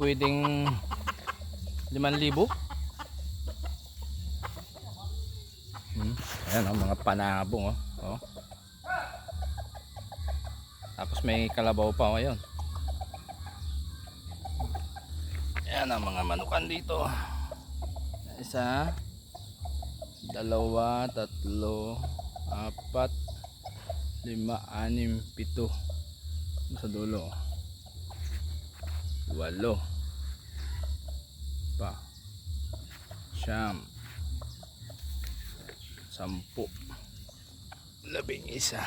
pwedeng 5,000. Ayan oh, mga panabong oh. Tapos may kalabaw pa ngayon. Ayan ang mga manukan dito. Isa, dalawa, tatlo, apat, 5, 6, 7 sa dulo. 8 pa, 9, 10,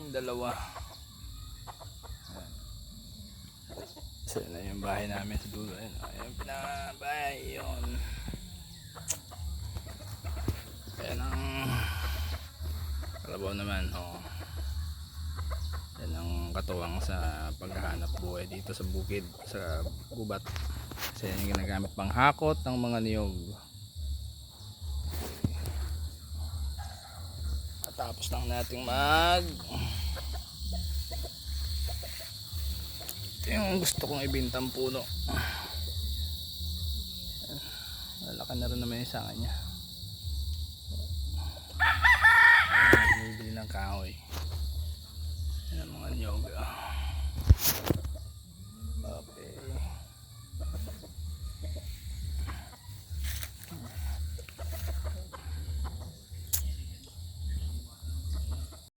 11, 12. So yun na yung bahay namin sa dulo. Ayan pinabahay yun. Ayan ang kalabaw naman yan ang katuwang sa paghahanap buhay dito sa bukid, sa gubat. Kasi yan yung ginagamit pang hakot ng mga niyog. Tapos lang nating ito yung gusto kong ibintang puno. Lalaki na rin naman yung sanga niya. Bibili ng kahoy. Yan ang mga niyog.